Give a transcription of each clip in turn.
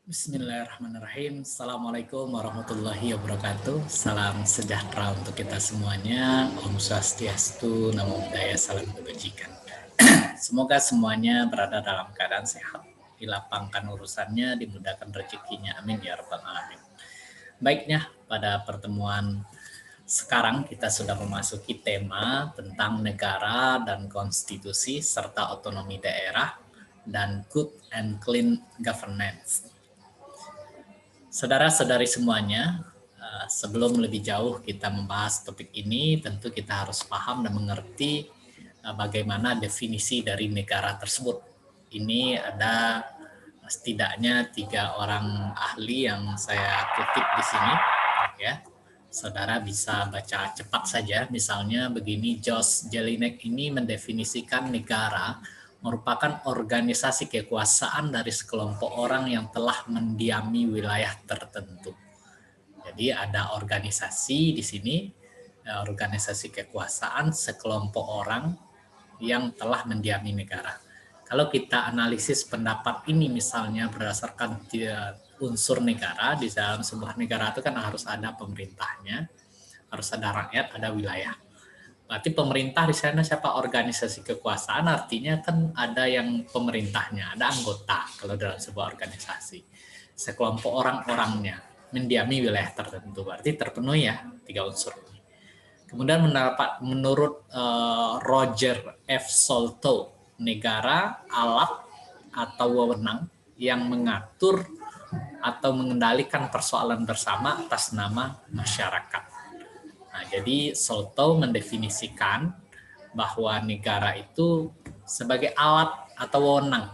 Bismillahirrahmanirrahim. Assalamualaikum warahmatullahi wabarakatuh. Salam sejahtera untuk kita semuanya. Om Swastiastu, Namo Buddhaya, salam kebajikan. Semoga semuanya berada dalam keadaan sehat, dilapangkan urusannya, dimudahkan rezekinya. Amin ya rabbal alamin. Baiknya, pada pertemuan sekarang kita sudah memasuki tema tentang negara dan konstitusi serta otonomi daerah dan good and clean governance. Saudara-saudari semuanya, sebelum lebih jauh kita membahas topik ini, tentu kita harus paham dan mengerti bagaimana definisi dari negara tersebut. Ini ada setidaknya 3 orang ahli yang saya kutip di sini, ya. Saudara bisa baca cepat saja. Misalnya begini, Josh Jelinek ini mendefinisikan negara merupakan organisasi kekuasaan dari sekelompok orang yang telah mendiami wilayah tertentu. Jadi ada organisasi di sini, organisasi kekuasaan sekelompok orang yang telah mendiami negara. Kalau kita analisis pendapat ini misalnya berdasarkan unsur negara, di dalam sebuah negara itu kan harus ada pemerintahnya, harus ada rakyat, ada wilayah. Berarti pemerintah di sana siapa? Organisasi kekuasaan, artinya kan ada yang pemerintahnya, ada anggota kalau dalam sebuah organisasi. Sekelompok orang-orangnya mendiami wilayah tertentu, berarti terpenuhi ya 3 unsur ini. Kemudian menurut Roger F. Solto, negara alat atau wewenang yang mengatur atau mengendalikan persoalan bersama atas nama masyarakat. Nah, jadi Solto mendefinisikan bahwa negara itu sebagai alat atau wewenang.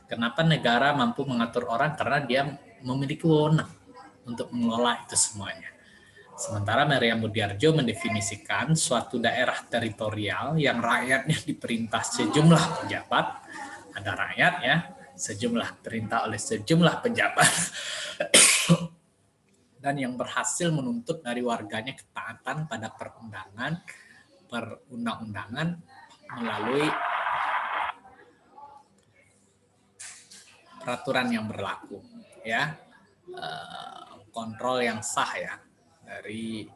Kenapa negara mampu mengatur orang? Karena dia memiliki wewenang untuk mengelola itu semuanya. Sementara Maria Mudiarjo mendefinisikan suatu daerah teritorial yang rakyatnya diperintah sejumlah pejabat, ada rakyat ya, sejumlah perintah oleh sejumlah pejabat, dan yang berhasil menuntut dari warganya ketaatan pada perundang-undangan melalui peraturan yang berlaku, ya, kontrol yang sah ya dari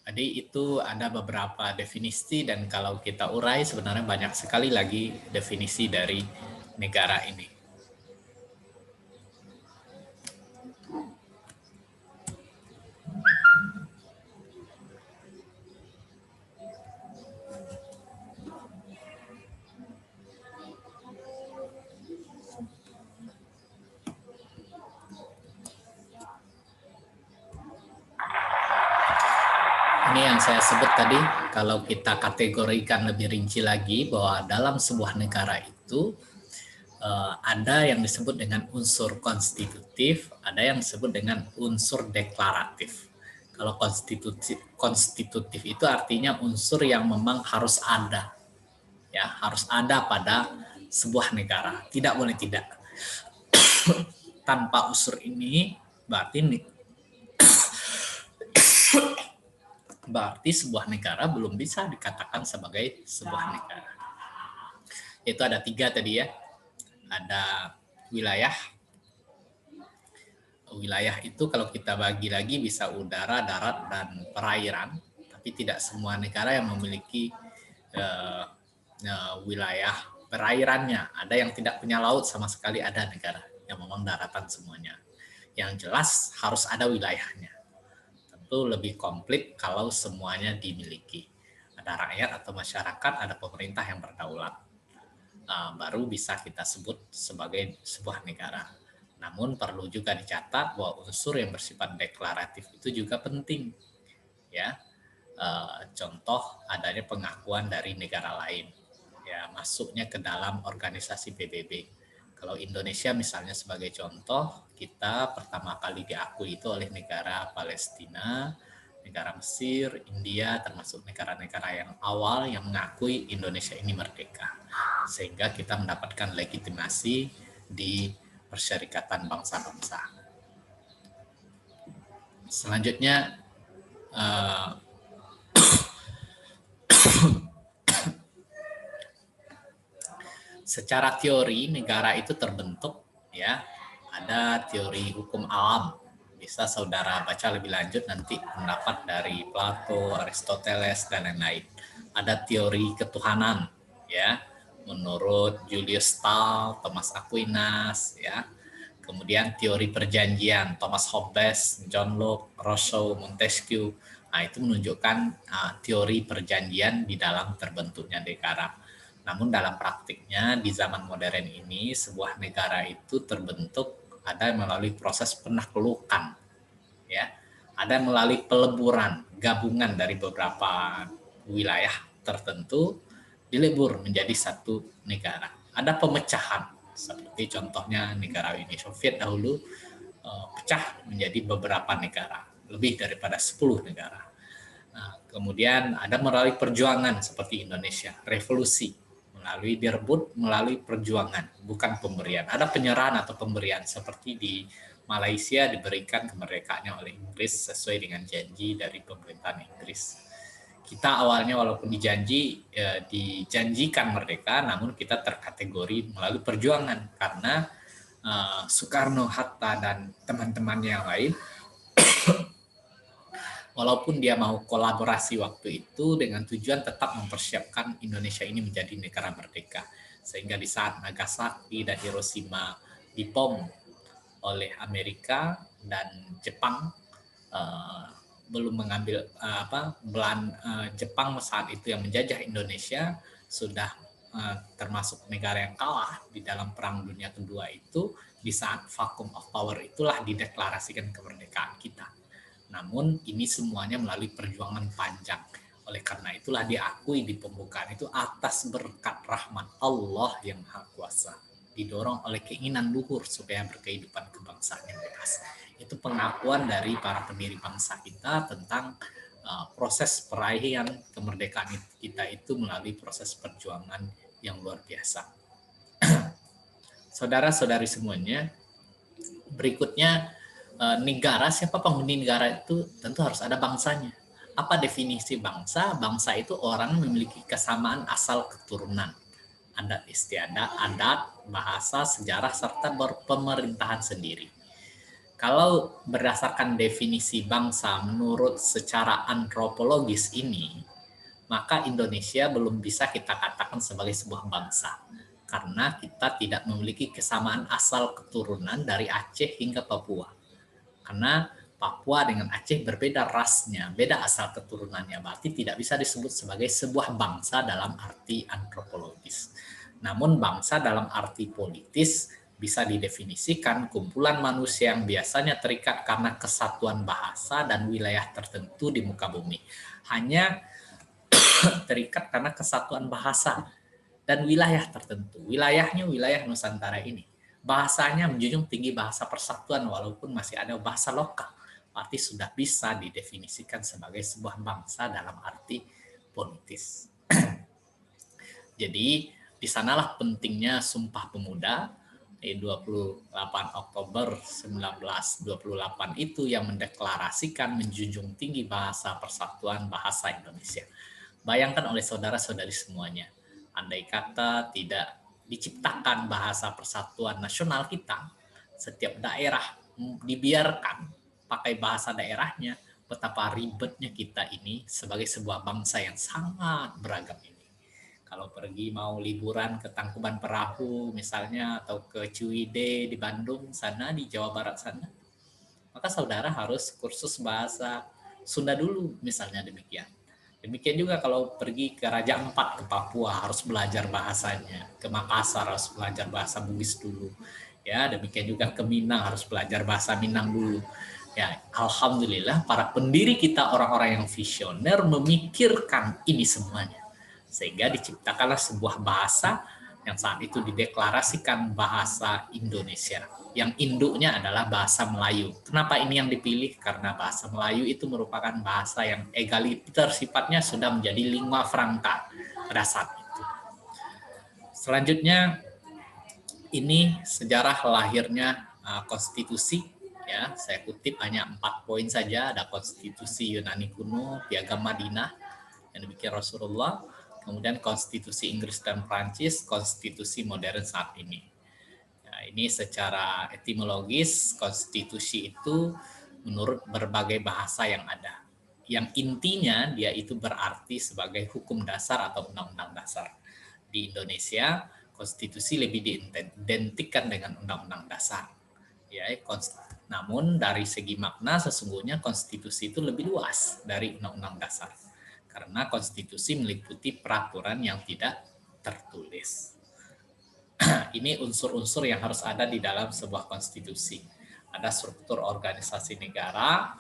Jadi itu ada beberapa definisi dan kalau kita urai sebenarnya banyak sekali lagi definisi dari negara ini. Ini yang saya sebut tadi, kalau kita kategorikan lebih rinci lagi bahwa dalam sebuah negara itu ada yang disebut dengan unsur konstitutif, ada yang disebut dengan unsur deklaratif. Kalau konstitutif itu artinya unsur yang memang harus ada, ya harus ada pada sebuah negara, tidak boleh tidak. Tanpa unsur ini berarti sebuah negara belum bisa dikatakan sebagai sebuah negara. Itu ada 3 tadi ya. Ada wilayah. Wilayah itu kalau kita bagi lagi bisa udara, darat, dan perairan. Tapi tidak semua negara yang memiliki wilayah perairannya. Ada yang tidak punya laut sama sekali, ada negara yang memang daratan semuanya. Yang jelas harus ada wilayahnya. Tentu lebih komplit kalau semuanya dimiliki. Ada rakyat atau masyarakat, ada pemerintah yang berdaulat. Baru bisa kita sebut sebagai sebuah negara. Namun perlu juga dicatat bahwa unsur yang bersifat deklaratif itu juga penting. Ya, contoh adanya pengakuan dari negara lain. Ya, masuknya ke dalam organisasi PBB. Kalau Indonesia misalnya sebagai contoh, kita pertama kali diakui itu oleh negara Palestina, negara Mesir, India, termasuk negara-negara yang awal yang mengakui Indonesia ini merdeka. Sehingga kita mendapatkan legitimasi di Perserikatan Bangsa-Bangsa. Selanjutnya, secara teori negara itu terbentuk, ya, ada teori hukum alam. Bisa saudara baca lebih lanjut nanti pendapat dari Plato, Aristoteles dan lain-lain. Ada teori ketuhanan, ya, menurut Julius Stahl, Thomas Aquinas, ya. Kemudian teori perjanjian, Thomas Hobbes, John Locke, Rousseau, Montesquieu. Nah, itu menunjukkan teori perjanjian di dalam terbentuknya negara. Namun dalam praktiknya di zaman modern ini sebuah negara itu terbentuk ada melalui proses penaklukan, ya, ada melalui peleburan, gabungan dari beberapa wilayah tertentu dilebur menjadi satu negara. Ada pemecahan seperti contohnya negara Uni Soviet dahulu pecah menjadi beberapa negara, lebih daripada 10 negara. Nah, kemudian ada melalui perjuangan seperti Indonesia, revolusi melalui direbut, melalui perjuangan, bukan pemberian. Ada penyerahan atau pemberian seperti di Malaysia diberikan kemerdekaannya oleh Inggris sesuai dengan janji dari pemerintahan Inggris. Kita awalnya walaupun dijanjikan merdeka, namun kita terkategori melalui perjuangan karena Soekarno, Hatta, dan teman-teman yang lain walaupun dia mau kolaborasi waktu itu dengan tujuan tetap mempersiapkan Indonesia ini menjadi negara merdeka. Sehingga di saat Nagasaki dan Hiroshima dibom oleh Amerika dan Jepang, belum mengambil Jepang saat itu yang menjajah Indonesia sudah termasuk negara yang kalah di dalam Perang Dunia Kedua itu. Di saat vacuum of power itulah dideklarasikan kemerdekaan kita. Namun ini semuanya melalui perjuangan panjang. Oleh karena itulah diakui di pembukaan itu atas berkat rahmat Allah yang Maha Kuasa. Didorong oleh keinginan luhur supaya berkehidupan kebangsaan yang bebas. Itu pengakuan dari para pendiri bangsa kita tentang proses peraihan kemerdekaan kita itu melalui proses perjuangan yang luar biasa. Saudara-saudari semuanya, berikutnya negara, siapa penghuni negara itu tentu harus ada bangsanya. Apa definisi bangsa? Bangsa itu orang memiliki kesamaan asal keturunan, adat istiadat, adat, bahasa, sejarah, serta berpemerintahan sendiri. Kalau berdasarkan definisi bangsa menurut secara antropologis ini, maka Indonesia belum bisa kita katakan sebagai sebuah bangsa. Karena kita tidak memiliki kesamaan asal keturunan dari Aceh hingga Papua. Karena Papua dengan Aceh berbeda rasnya, beda asal keturunannya, berarti tidak bisa disebut sebagai sebuah bangsa dalam arti antropologis. Namun bangsa dalam arti politis bisa didefinisikan kumpulan manusia yang biasanya terikat karena kesatuan bahasa dan wilayah tertentu di muka bumi. Hanya terikat karena kesatuan bahasa dan wilayah tertentu. Wilayahnya wilayah Nusantara ini. Bahasanya menjunjung tinggi bahasa persatuan walaupun masih ada bahasa lokal. Berarti sudah bisa didefinisikan sebagai sebuah bangsa dalam arti politis. Jadi di sanalah pentingnya Sumpah Pemuda 28 Oktober 1928 itu yang mendeklarasikan menjunjung tinggi bahasa persatuan bahasa Indonesia. Bayangkan oleh saudara-saudari semuanya, andai kata tidak diciptakan bahasa persatuan nasional kita, setiap daerah dibiarkan pakai bahasa daerahnya, betapa ribetnya kita ini sebagai sebuah bangsa yang sangat beragam ini. Kalau pergi mau liburan ke Tangkuban Perahu misalnya, atau ke Ciwidey di Bandung sana, di Jawa Barat sana, maka saudara harus kursus bahasa Sunda dulu misalnya demikian. Demikian juga kalau pergi ke Raja Ampat ke Papua harus belajar bahasanya, ke Makassar harus belajar bahasa Bugis dulu. Ya, demikian juga ke Minang harus belajar bahasa Minang dulu. Ya, alhamdulillah para pendiri kita orang-orang yang visioner memikirkan ini semuanya. Sehingga diciptakanlah sebuah bahasa yang saat itu dideklarasikan bahasa Indonesia. Yang induknya adalah bahasa Melayu. Kenapa ini yang dipilih? Karena bahasa Melayu itu merupakan bahasa yang egaliter, sifatnya sudah menjadi lingua franca pada saat itu. Selanjutnya, ini sejarah lahirnya konstitusi. Ya, saya kutip hanya 4 poin saja. Ada konstitusi Yunani kuno, Piagam Madinah, yang dibikin Rasulullah. kemudian konstitusi Inggris dan Prancis, konstitusi modern saat ini. Nah, ini secara etimologis konstitusi itu menurut berbagai bahasa yang ada. Yang intinya dia itu berarti sebagai hukum dasar atau undang-undang dasar. Di Indonesia, konstitusi lebih diidentikan dengan undang-undang dasar. Ya, namun dari segi makna sesungguhnya konstitusi itu lebih luas dari undang-undang dasar. Karena konstitusi meliputi peraturan yang tidak tertulis. Ini unsur-unsur yang harus ada di dalam sebuah konstitusi. Ada struktur organisasi negara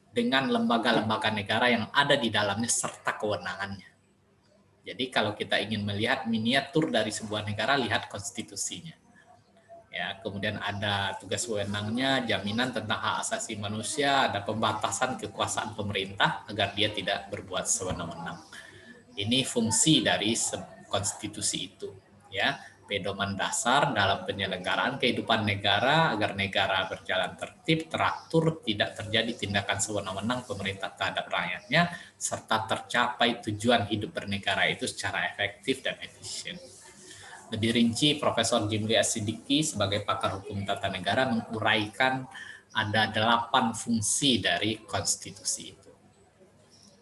dengan lembaga-lembaga negara yang ada di dalamnya serta kewenangannya. Jadi kalau kita ingin melihat miniatur dari sebuah negara, lihat konstitusinya. Ya, kemudian ada tugas wewenangnya, jaminan tentang hak asasi manusia, ada pembatasan kekuasaan pemerintah agar dia tidak berbuat sewenang-wenang. Ini fungsi dari konstitusi itu, ya. Pedoman dasar dalam penyelenggaraan kehidupan negara agar negara berjalan tertib, teratur, tidak terjadi tindakan sewenang-wenang pemerintah terhadap rakyatnya, serta tercapai tujuan hidup bernegara itu secara efektif dan efisien. Lebih rinci, Profesor Jimli As-Siddiqi sebagai pakar hukum tata negara menguraikan ada 8 fungsi dari konstitusi itu.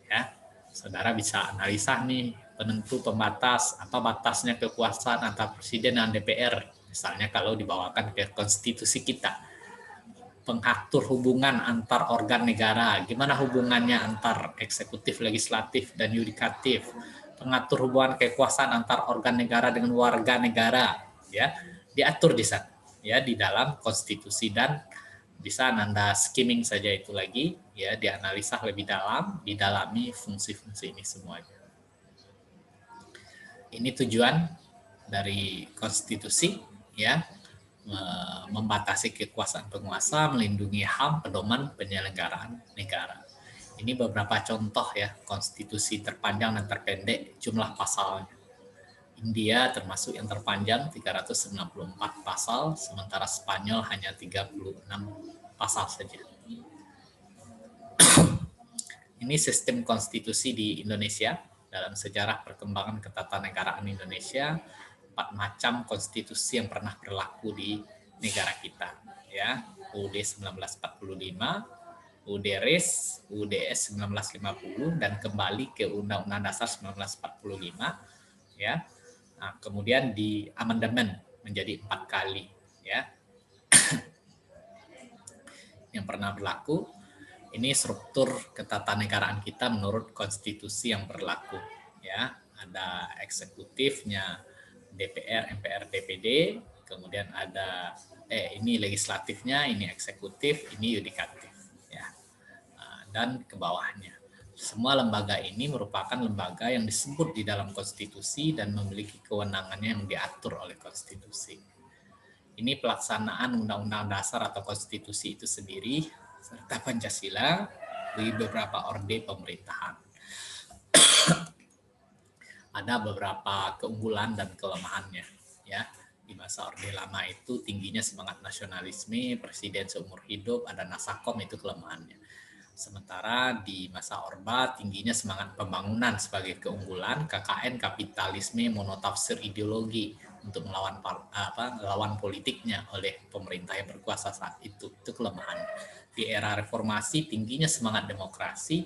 Ya, saudara bisa analisa nih penentu pembatas, apa batasnya kekuasaan antara presiden dan DPR, misalnya kalau dibawakan ke konstitusi kita. Pengatur hubungan antar organ negara, gimana hubungannya antar eksekutif, legislatif, dan yudikatif. Pengatur hubungan kekuasaan antar organ negara dengan warga negara, ya, diatur di sana, ya, di dalam konstitusi. Dan bisa Anda skimming saja itu lagi, ya, dianalisa lebih dalam, didalami fungsi-fungsi ini semuanya. Ini tujuan dari konstitusi, ya, membatasi kekuasaan penguasa, melindungi HAM, pedoman penyelenggaraan negara. Ini beberapa contoh ya konstitusi terpanjang dan terpendek jumlah pasalnya. India termasuk yang terpanjang 394 pasal, sementara Spanyol hanya 36 pasal saja. Ini sistem konstitusi di Indonesia. Dalam sejarah perkembangan ketatanegaraan Indonesia, 4 macam konstitusi yang pernah berlaku di negara kita, ya. UUD 1945, UUD RIS, UUD S 1950, dan kembali ke Undang-Undang Dasar 1945, ya. Nah, kemudian di amandemen menjadi 4 kali, ya. Yang pernah berlaku. Ini struktur ketatanegaraan kita menurut konstitusi yang berlaku, ya. Ada eksekutifnya, DPR, MPR, DPD, kemudian ada ini legislatifnya, ini eksekutif, ini yudikatif, ya. Dan ke bawahnya. Semua lembaga ini merupakan lembaga yang disebut di dalam konstitusi dan memiliki kewenangannya yang diatur oleh konstitusi. Ini pelaksanaan Undang-Undang Dasar atau konstitusi itu sendiri serta Pancasila di beberapa orde pemerintahan. Ada beberapa keunggulan dan kelemahannya, ya. Di masa Orde Lama itu tingginya semangat nasionalisme, presiden seumur hidup, ada Nasakom, itu kelemahannya. Sementara di masa Orba tingginya semangat pembangunan sebagai keunggulan, KKN kapitalisme monotafsir ideologi untuk melawan politiknya oleh pemerintah yang berkuasa saat itu kelemahan. Di era reformasi tingginya semangat demokrasi,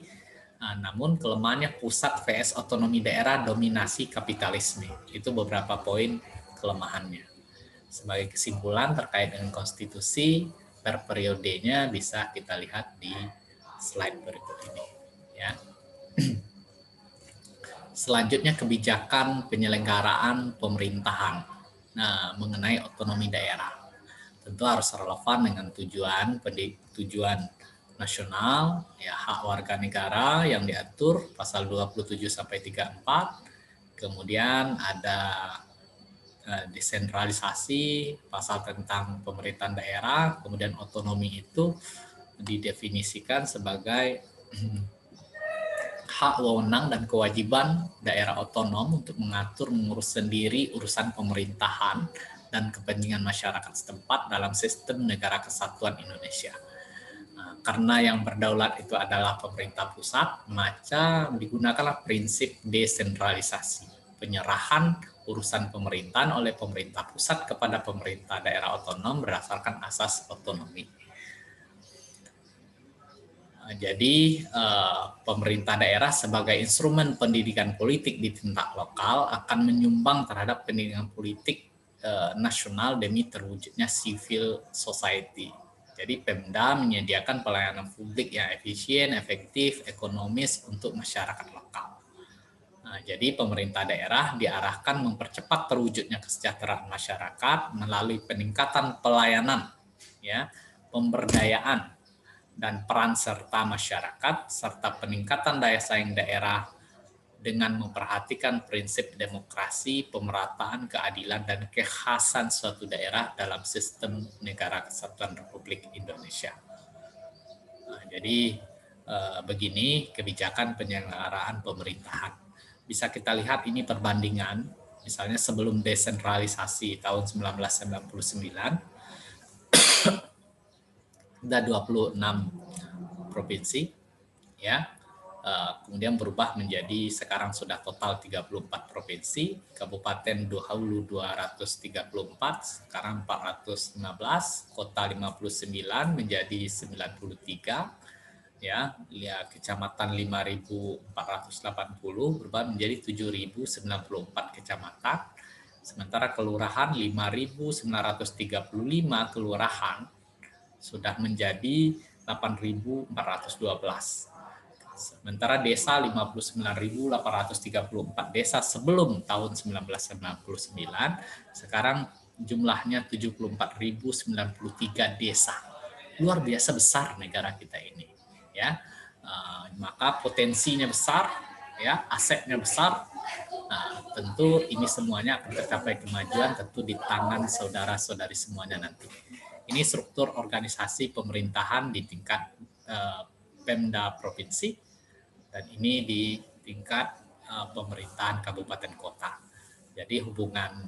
namun kelemahannya pusat vs otonomi daerah, dominasi kapitalisme. Itu beberapa poin kelemahannya. Sebagai kesimpulan terkait dengan konstitusi per periodenya bisa kita lihat di slide berikut ini, ya. Selanjutnya kebijakan penyelenggaraan pemerintahan. Nah, mengenai otonomi daerah. Tentu harus relevan dengan tujuan nasional, ya, hak warga negara yang diatur pasal 27 sampai 34. Kemudian ada desentralisasi, pasal tentang pemerintahan daerah, kemudian otonomi itu didefinisikan sebagai hak wewenang dan kewajiban daerah otonom untuk mengatur mengurus sendiri urusan pemerintahan dan kepentingan masyarakat setempat dalam sistem negara kesatuan Indonesia. Karena yang berdaulat itu adalah pemerintah pusat, maka digunakanlah prinsip desentralisasi, penyerahan urusan pemerintahan oleh pemerintah pusat kepada pemerintah daerah otonom berdasarkan asas otonomi. Jadi pemerintah daerah sebagai instrumen pendidikan politik di tingkat lokal akan menyumbang terhadap pendidikan politik nasional demi terwujudnya civil society. Jadi Pemda menyediakan pelayanan publik yang efisien, efektif, ekonomis untuk masyarakat lokal. Jadi pemerintah daerah diarahkan mempercepat terwujudnya kesejahteraan masyarakat melalui peningkatan pelayanan, ya, pemberdayaan, dan peran serta masyarakat, serta peningkatan daya saing daerah dengan memperhatikan prinsip demokrasi, pemerataan, keadilan, dan kekhasan suatu daerah dalam sistem negara kesatuan Republik Indonesia. Jadi begini kebijakan penyelenggaraan pemerintahan. Bisa kita lihat ini perbandingan, misalnya sebelum desentralisasi tahun 1999, ada 26 provinsi, ya. Kemudian berubah menjadi sekarang sudah total 34 provinsi, Kabupaten Hulu 234, sekarang 415, kota 59 menjadi 93, ya, kecamatan 5.480 berubah menjadi 7.094 kecamatan, sementara kelurahan 5.935 kelurahan sudah menjadi 8.412. Sementara desa 59.834 desa sebelum tahun 1999, sekarang jumlahnya 74.093 desa. Luar biasa besar negara kita ini, ya. Maka potensinya besar, ya, asetnya besar. Tentu ini semuanya akan tercapai kemajuan tentu di tangan saudara-saudari semuanya nanti. Ini struktur organisasi pemerintahan di tingkat Pemda provinsi, dan ini di tingkat pemerintahan kabupaten kota. Jadi hubungan,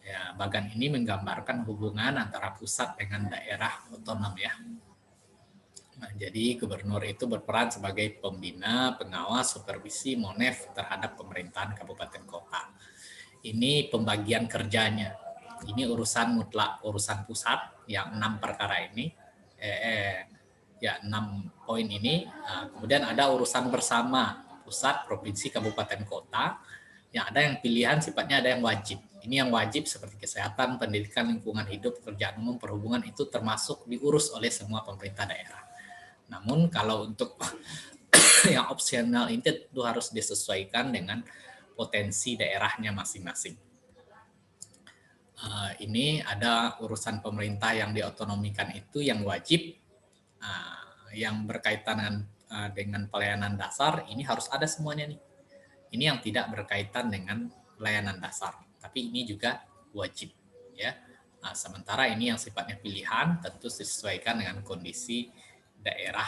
ya, bagan ini menggambarkan hubungan antara pusat dengan daerah otonom, ya. Jadi gubernur itu berperan sebagai pembina, pengawas, supervisi, monef terhadap pemerintahan kabupaten kota. Ini pembagian kerjanya. Ini urusan mutlak, urusan pusat yang 6 perkara ini. 6 poin ini. Kemudian ada urusan bersama pusat, provinsi, kabupaten, kota. Yang ada yang pilihan sifatnya ada yang wajib. Ini yang wajib seperti kesehatan, pendidikan, lingkungan hidup, pekerjaan umum, perhubungan itu termasuk diurus oleh semua pemerintah daerah. Namun kalau untuk yang opsional ini itu harus disesuaikan dengan potensi daerahnya masing-masing. Ini ada urusan pemerintah yang diotonomikan itu yang wajib, yang berkaitan dengan pelayanan dasar, ini harus ada semuanya nih. Ini yang tidak berkaitan dengan pelayanan dasar, tapi ini juga wajib, ya. Sementara ini yang sifatnya pilihan tentu disesuaikan dengan kondisi daerah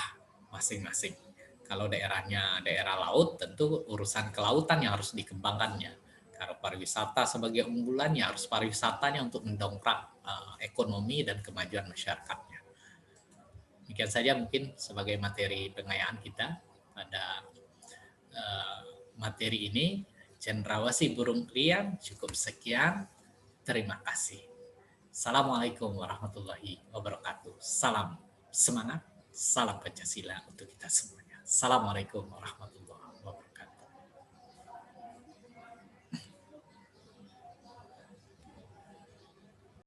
masing-masing. Kalau daerahnya daerah laut, tentu urusan kelautan yang harus dikembangkannya. Kalau pariwisata sebagai unggulannya harus pariwisatanya untuk mendongkrak ekonomi dan kemajuan masyarakatnya. Demikian saja mungkin sebagai materi pengayaan kita pada materi ini. Cendrawasih burung krian, cukup sekian. Terima kasih. Assalamualaikum warahmatullahi wabarakatuh. Salam semangat, salam Pancasila untuk kita semuanya. Assalamualaikum warahmatullahi wabarakatuh.